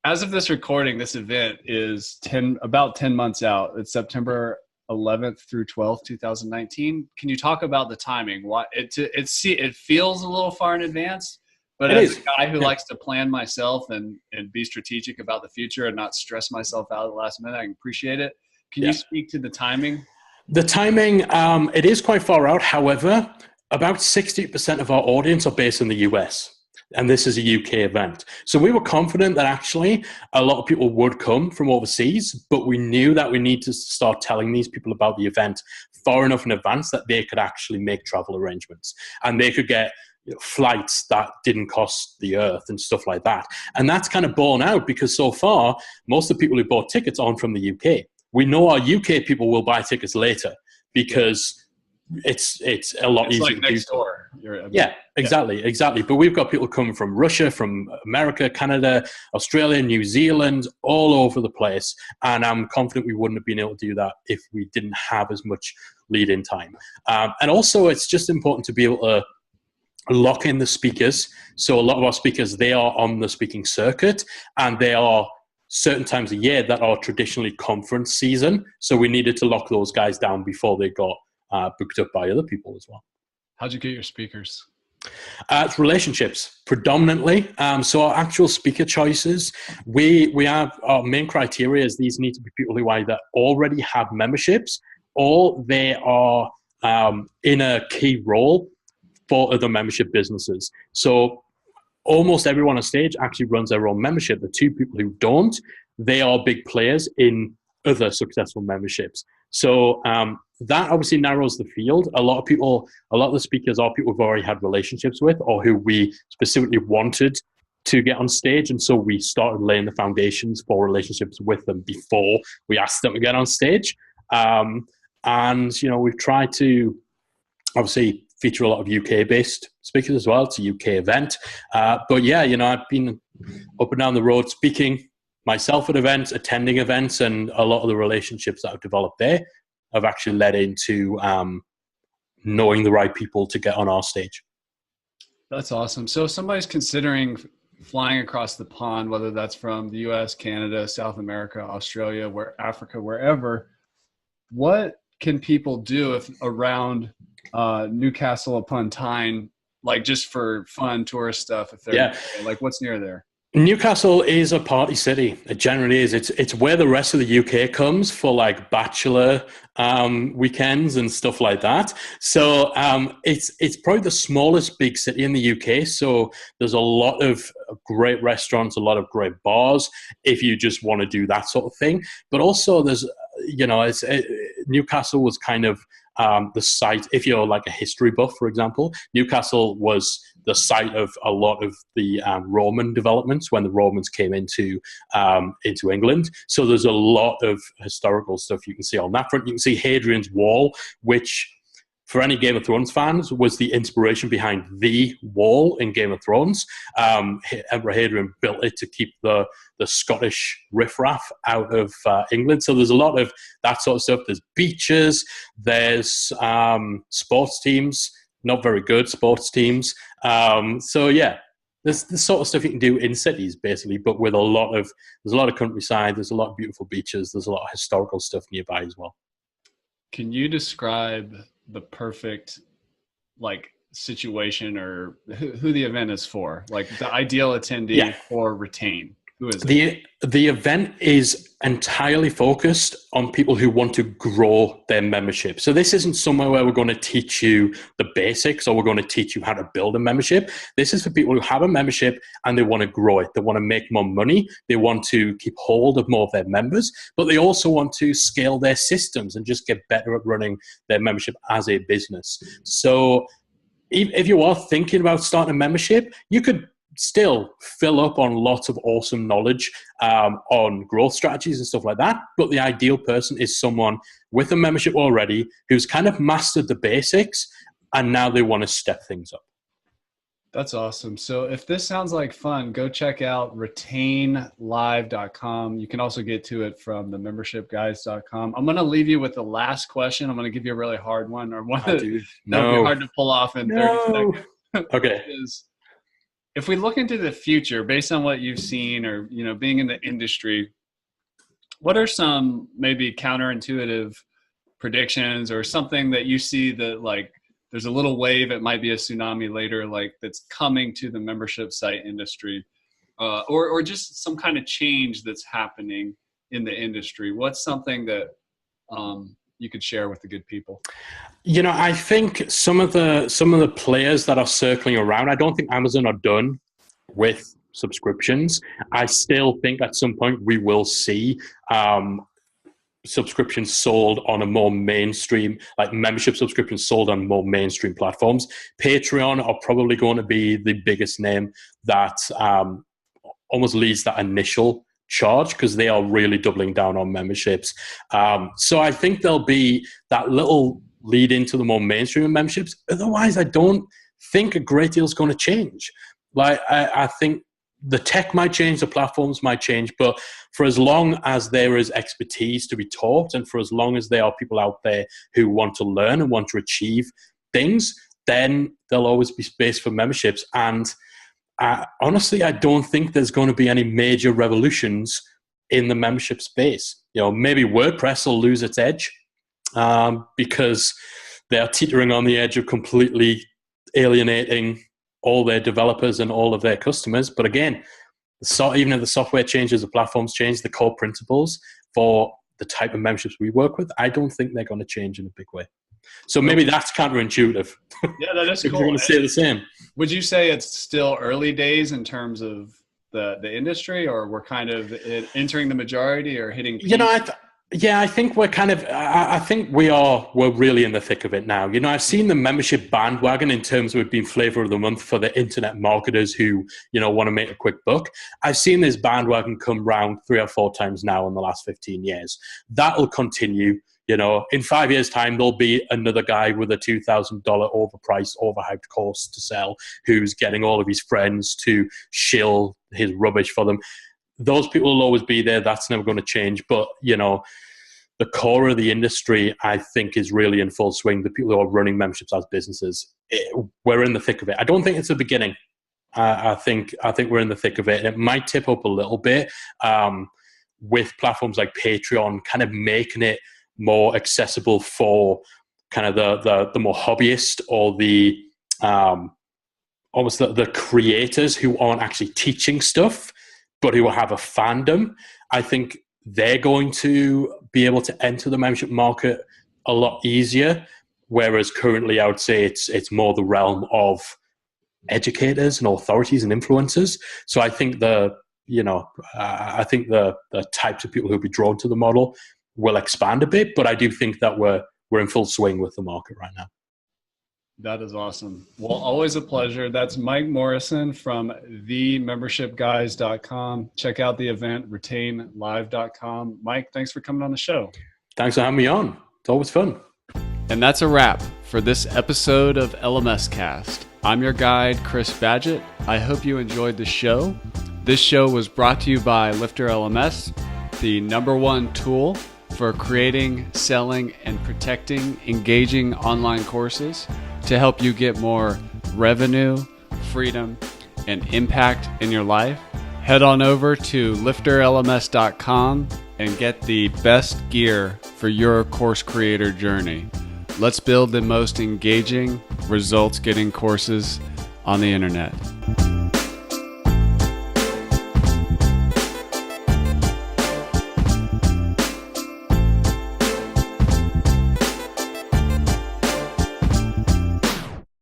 As of this recording, this event is about 10 months out. It's September 11th through 12th, 2019. Can you talk about the timing? Why it feels a little far in advance, but as a guy who likes to plan myself and be strategic about the future and not stress myself out at the last minute, I appreciate it. Can you speak to the timing? The timing, it is quite far out. However, about 60% of our audience are based in the US. And this is a UK event. So we were confident that actually a lot of people would come from overseas, but we knew that we need to start telling these people about the event far enough in advance that they could actually make travel arrangements, and they could get flights that didn't cost the earth and stuff like that. And that's kind of borne out, because so far, most of the people who bought tickets aren't from the UK. We know our UK people will buy tickets later, because it's a lot easier like to next do. door. Exactly. But we've got people coming from Russia, from America, Canada, Australia, New Zealand, all over the place. And I'm confident we wouldn't have been able to do that if we didn't have as much lead-in time. And also, it's just important to be able to lock in the speakers. So a lot of our speakers, they are on the speaking circuit, and they are certain times a year that are traditionally conference season. So we needed to lock those guys down before they got booked up by other people as well. How'd you get your speakers? It's relationships predominantly. So our actual speaker choices, we have our main criteria is these need to be people who either already have memberships or they are in a key role for other membership businesses. So almost everyone on stage actually runs their own membership. The two people who don't, they are big players in other successful memberships. So that obviously narrows the field. A lot of the speakers are people we've already had relationships with or who we specifically wanted to get on stage. And so we started laying the foundations for relationships with them before we asked them to get on stage. And, you know, we've tried to obviously feature a lot of UK-based speakers as well. It's a UK event. But yeah, you know, I've been up and down the road speaking myself at events, attending events, and a lot of the relationships that I've developed there have actually led into knowing the right people to get on our stage. That's awesome. So if somebody's considering flying across the pond, whether that's from the US, Canada, South America, Australia, Africa, wherever, what can people do if around Newcastle upon Tyne, like just for fun tourist stuff? If they're like, what's near there? Newcastle is a party city. It generally is. It's where the rest of the UK comes for like bachelor weekends and stuff like that. So it's probably the smallest big city in the UK. So there's a lot of great restaurants, a lot of great bars if you just want to do that sort of thing. But also there's, you know, Newcastle was kind of the site, if you're like a history buff, for example, Newcastle was the site of a lot of the Roman developments when the Romans came into England. So there's a lot of historical stuff you can see on that front. You can see Hadrian's Wall, which for any Game of Thrones fans was the inspiration behind the wall in Game of Thrones. Emperor Hadrian built it to keep the Scottish riffraff out of England. So there's a lot of that sort of stuff. There's beaches, there's sports teams, not very good sports teams. So yeah, there's the sort of stuff you can do in cities basically, but with there's a lot of countryside, there's a lot of beautiful beaches, there's a lot of historical stuff nearby as well. Can you describe the perfect like situation or who the event is for, like the ideal attendee or retain? Who is it? The event is entirely focused on people who want to grow their membership. So this isn't somewhere where we're going to teach you the basics or we're going to teach you how to build a membership. This is for people who have a membership and they want to grow it. They want to make more money. They want to keep hold of more of their members, but they also want to scale their systems and just get better at running their membership as a business. So if you are thinking about starting a membership, you could still fill up on lots of awesome knowledge on growth strategies and stuff like that. But the ideal person is someone with a membership already who's kind of mastered the basics and now they want to step things up. That's awesome. So if this sounds like fun, go check out retainlive.com. You can also get to it from the membershipguys.com. I'm going to leave you with the last question. I'm going to give you a really hard one, or one that'll be hard to pull off in 30 seconds. Okay. If we look into the future, based on what you've seen or, you know, being in the industry, what are some maybe counterintuitive predictions or something that you see that like there's a little wave, it might be a tsunami later, like that's coming to the membership site industry, or just some kind of change that's happening in the industry? What's something that you could share with the good people? You know, I think some of the players that are circling around, I don't think Amazon are done with subscriptions. I still think at some point we will see subscriptions sold on a more mainstream, like membership subscriptions sold on more mainstream platforms. Patreon are probably going to be the biggest name that almost leads that initial charge, because they are really doubling down on memberships. So I think there'll be that little lead into the more mainstream memberships. Otherwise, I don't think a great deal is going to change. Like I think the tech might change, the platforms might change, but for as long as there is expertise to be taught, and for as long as there are people out there who want to learn and want to achieve things, then there'll always be space for memberships. And honestly, I don't think there's going to be any major revolutions in the membership space. Maybe WordPress will lose its edge because they're teetering on the edge of completely alienating all their developers and all of their customers. But again, even if the software changes, the platforms change, the core principles for the type of memberships we work with, I don't think they're going to change in a big way. So maybe that's counterintuitive. Yeah, that is cool. You're going to say the same. Would you say it's still early days in terms of the industry, or we're kind of entering the majority or hitting peak? I think we're I think we're really in the thick of it now. I've seen the membership bandwagon in terms of it being flavor of the month for the internet marketers who, want to make a quick buck. I've seen this bandwagon come round 3 or 4 times now in the last 15 years. That'll continue. In 5 years' time, there'll be another guy with a $2,000 overpriced, overhyped course to sell who's getting all of his friends to shill his rubbish for them. Those people will always be there. That's never going to change. But, the core of the industry, I think, is really in full swing. The people who are running memberships as businesses, we're in the thick of it. I don't think it's the beginning. I think we're in the thick of it. And it might tip up a little bit with platforms like Patreon kind of making it more accessible for kind of the more hobbyist or the almost the creators who aren't actually teaching stuff, but who have a fandom. I think they're going to be able to enter the membership market a lot easier. Whereas currently, I would say it's more the realm of educators and authorities and influencers. So I think the types of people who'll be drawn to the model will expand a bit, but I do think that we're in full swing with the market right now. That is awesome. Well, always a pleasure. That's Mike Morrison from themembershipguys.com. Check out the event, retainlive.com. Mike, thanks for coming on the show. Thanks for having me on. It's always fun. And that's a wrap for this episode of LMScast. I'm your guide, Chris Badgett. I hope you enjoyed the show. This show was brought to you by LifterLMS, the #1 tool for creating, selling, and protecting engaging online courses to help you get more revenue, freedom, and impact in your life. Head on over to LifterLMS.com and get the best gear for your course creator journey. Let's build the most engaging, results-getting courses on the internet.